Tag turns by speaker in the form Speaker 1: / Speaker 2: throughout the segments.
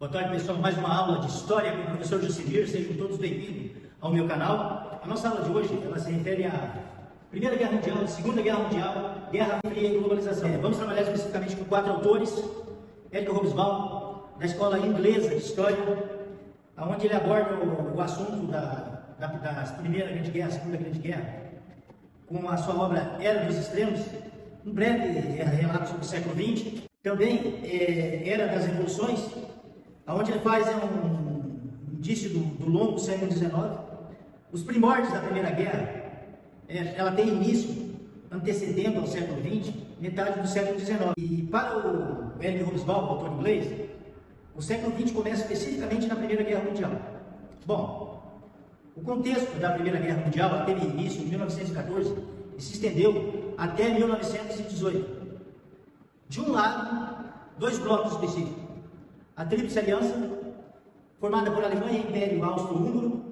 Speaker 1: Boa tarde, pessoal. Mais uma aula de História com o professor Jucimir. Sejam todos bem-vindos ao meu canal. A nossa aula de hoje, ela se refere à Primeira Guerra Mundial, Segunda Guerra Mundial, Guerra Fria e Globalização. Vamos trabalhar especificamente com 4 autores. Éric Hobsbawm, da Escola Inglesa de História, onde ele aborda o assunto da Primeira Grande Guerra, Segunda Grande Guerra, com a sua obra Era dos Extremos, um breve relato sobre o século XX. Também Era das Revoluções, onde ele faz um indício do longo século XIX. Os primórdios da Primeira Guerra, ela tem início antecedendo ao século XX, metade do século XIX. E para o Éric Hobsbawm, autor inglês, o século XX começa especificamente na Primeira Guerra Mundial. Bom, o contexto da Primeira Guerra Mundial, ela teve início em 1914 e se estendeu até 1918. De um lado, 2 blocos específicos. A Tríplice Aliança, formada por Alemanha, Império Austro-Húngaro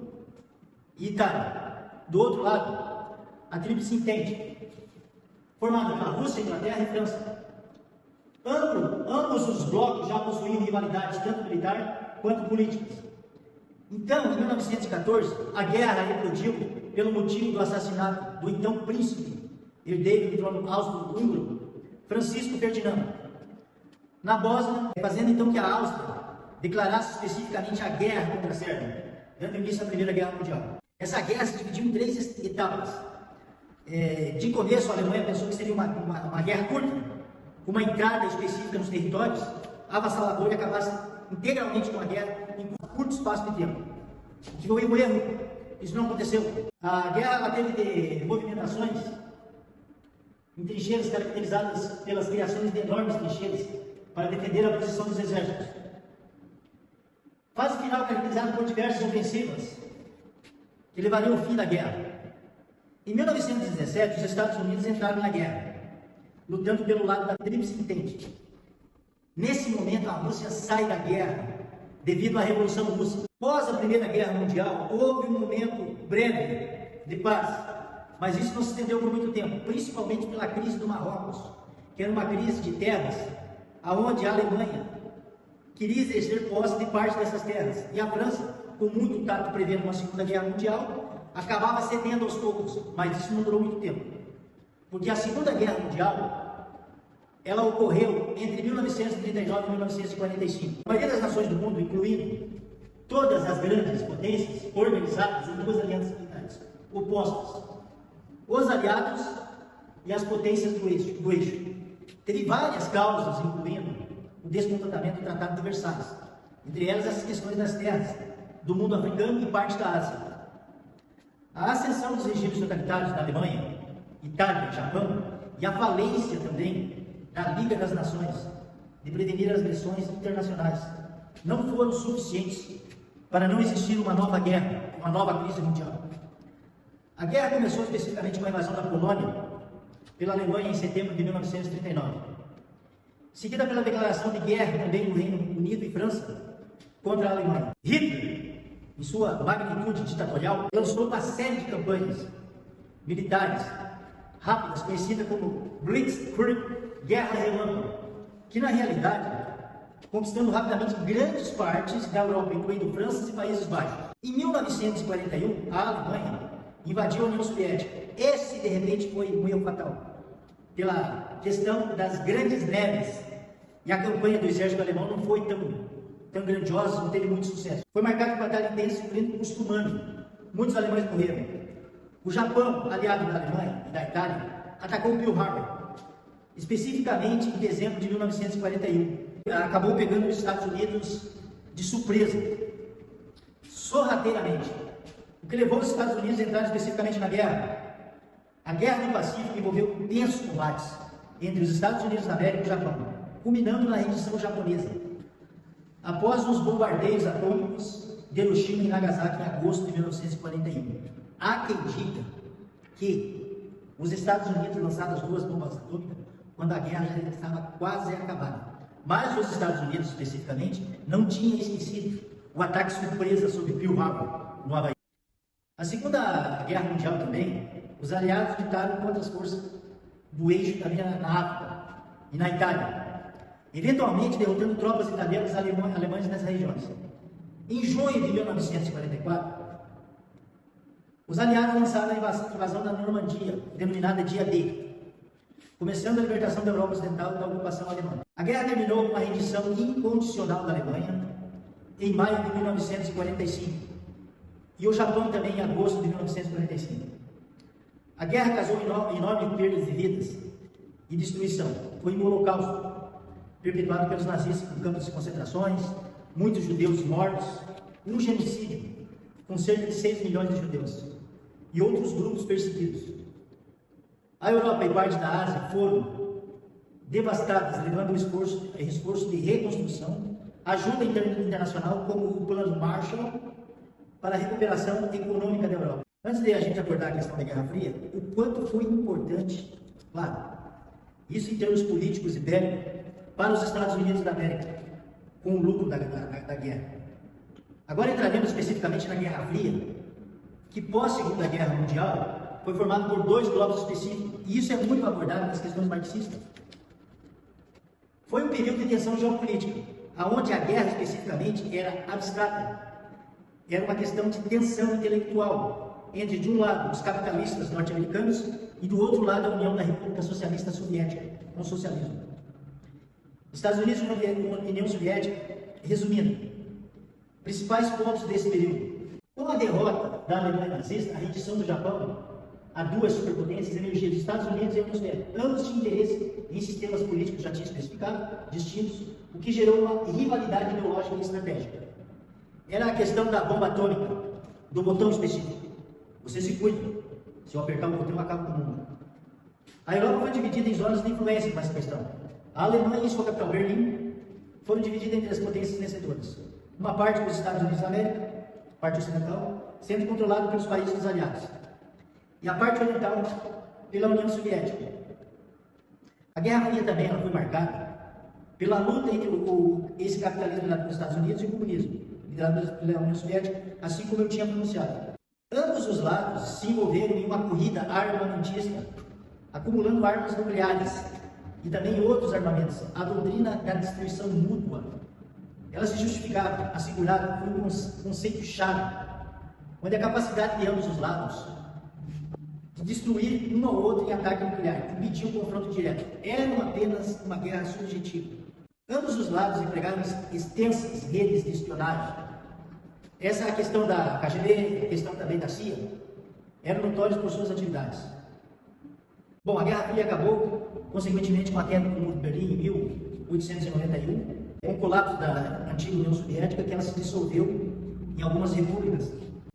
Speaker 1: e Itália. Do outro lado, a Tríplice Entente, formada pela Rússia, Inglaterra e França. Ambos os blocos já possuíam rivalidades, tanto militar quanto políticas. Então, em 1914, a guerra eclodiu pelo motivo do assassinato do então príncipe, herdeiro do trono austro-húngaro, Francisco Ferdinando, na Bósnia, fazendo então que a Áustria declarasse especificamente a guerra contra a Sérvia, dando início à Primeira Guerra Mundial. Essa guerra se dividiu em 3 etapas. De começo, a Alemanha pensou que seria uma guerra curta, com uma entrada específica nos territórios, avassaladora, e acabasse integralmente com a guerra em curto espaço de tempo. Que foi um erro. Isso não aconteceu. A guerra ela teve movimentações em trincheiras caracterizadas pelas criações de enormes trincheiras para defender a posição dos exércitos. Fase final caracterizada por diversas ofensivas que levariam ao fim da guerra. Em 1917, os Estados Unidos entraram na guerra, lutando pelo lado da Tríplice Entente. Nesse momento, a Rússia sai da guerra devido à Revolução Russa. Após a Primeira Guerra Mundial, houve um momento breve de paz, mas isso não se estendeu por muito tempo, principalmente pela crise do Marrocos, que era uma crise de terras, aonde a Alemanha queria exercer posse de parte dessas terras, e a França, com muito tato prevendo uma Segunda Guerra Mundial, acabava cedendo aos poucos, mas isso não durou muito tempo, porque a Segunda Guerra Mundial, ela ocorreu entre 1939 e 1945. A maioria das nações do mundo, incluindo todas as grandes potências, organizadas em 2 alianças militares opostas, os aliados e as potências do eixo. Teve várias causas, incluindo o descontentamento do Tratado de Versalhes, entre elas as questões das terras do mundo africano e parte da Ásia. A ascensão dos regimes totalitários na Alemanha, Itália e Japão, e a falência também da Liga das Nações de prevenir as agressões internacionais, não foram suficientes para não existir uma nova guerra, uma nova crise mundial. A guerra começou especificamente com a invasão da Polônia pela Alemanha em setembro de 1939, seguida pela declaração de guerra também do Reino Unido e França contra a Alemanha. Hitler, em sua magnitude ditatorial, lançou uma série de campanhas militares rápidas, conhecida como Blitzkrieg, Guerra Relâmpago, que na realidade, conquistando rapidamente grandes partes da Europa, incluindo França e Países Baixos. Em 1941, a Alemanha invadiu a União Soviética. Esse, de repente, foi um erro fatal, pela questão das grandes neves, e a campanha do exército alemão não foi tão grandiosa, não teve muito sucesso. Foi marcado por batalha intensa, incluindo custo humano. Muitos alemães morreram. O Japão, aliado da Alemanha e da Itália, atacou Pearl Harbor, especificamente em dezembro de 1941. Acabou pegando os Estados Unidos de surpresa, sorrateiramente, o que levou os Estados Unidos a entrar especificamente na guerra. A Guerra do Pacífico envolveu intensos combates entre os Estados Unidos da América e o Japão, culminando na rendição japonesa, após os bombardeios atômicos de Hiroshima e Nagasaki em agosto de 1941. Há quem diga que os Estados Unidos lançaram as 2 bombas atômicas quando a guerra já estava quase acabada. Mas os Estados Unidos, especificamente, não tinham esquecido o ataque surpresa sobre Pearl Harbor, no Havaí. A Segunda Guerra Mundial também, os aliados lutaram contra as forças do eixo também na África e na Itália. eventualmente derrotando tropas italianas e alemãs nessas regiões. Em junho de 1944, os aliados lançaram a invasão da Normandia, denominada Dia D, começando a libertação da Europa Ocidental da ocupação alemã. A guerra terminou com a rendição incondicional da Alemanha em maio de 1945 e o Japão também em agosto de 1945. A guerra causou enorme perda de vidas e destruição. Foi um holocausto perpetuado pelos nazistas em campos de concentrações, muitos judeus mortos, um genocídio com cerca de 6 milhões de judeus e outros grupos perseguidos. A Europa e parte da Ásia foram devastadas, levando um esforço de reconstrução, ajuda internacional como o Plano Marshall para a recuperação econômica da Europa. Antes de a gente abordar a questão da Guerra Fria, o quanto foi importante, claro, isso em termos políticos e bélicos, para os Estados Unidos da América, com o lucro da guerra. Agora entraremos especificamente na Guerra Fria, que pós-Segunda Guerra Mundial foi formado por 2 blocos específicos, e isso é muito abordado nas questões marxistas. Foi um período de tensão geopolítica, onde a guerra especificamente era abstrata. Era uma questão de tensão intelectual entre, de um lado, os capitalistas norte-americanos e, do outro lado, a União da República Socialista Soviética, com o socialismo. Estados Unidos e União Soviética, resumindo, principais pontos desse período. Com a derrota da Alemanha nazista, a rendição do Japão a 2 superpotências, energia dos Estados Unidos e a União Soviética. Ambos tinham interesse em sistemas políticos já tinham especificado, distintos, o que gerou uma rivalidade ideológica e estratégica. Era a questão da bomba atômica, do botão específico. Você se cuida, se eu apertar o botão, acaba com o mundo. A Europa foi dividida em zonas de influência com essa questão. A Alemanha e sua capital Berlim foram divididas entre as potências vencedoras. Uma parte pelos Estados Unidos da América, parte ocidental, sendo controlada pelos países aliados. E a parte oriental pela União Soviética. A Guerra Fria também ela foi marcada pela luta entre esse capitalismo liderado pelos Estados Unidos e o comunismo, liderado pela União Soviética, assim como eu tinha pronunciado. Ambos os lados se envolveram em uma corrida armamentista, acumulando armas nucleares e também outros armamentos. A doutrina da destruição mútua, ela se justificava, assegurada por um conceito-chave, onde a capacidade de ambos os lados de destruir um ao outro em ataque nuclear, impedir um confronto direto, era apenas uma guerra subjetiva. Ambos os lados empregaram extensas redes de espionagem. Essa é a questão da KGB, a questão também da CIA, eram notórios por suas atividades. Bom, a Guerra Fria acabou, consequentemente, com a queda do Muro de Berlim em 1891, com o colapso da antiga União Soviética, que ela se dissolveu em algumas repúblicas,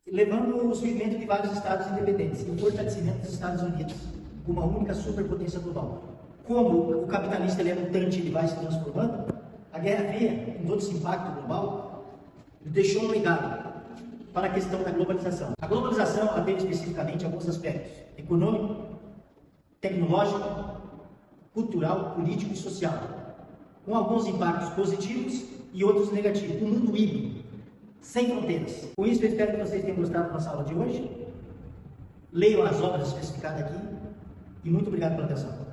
Speaker 1: levando o surgimento de vários estados independentes e o fortalecimento dos Estados Unidos como uma única superpotência global. Como o capitalista ele é mutante, ele vai se transformando, a Guerra Fria, com todo esse impacto global, deixou um legado para a questão da globalização. A globalização ela teve especificamente alguns aspectos: econômico, tecnológico, cultural, político e social, com alguns impactos positivos e outros negativos. Um mundo híbrido, sem fronteiras. Com isso, eu espero que vocês tenham gostado da nossa aula de hoje. Leiam as obras especificadas aqui e muito obrigado pela atenção.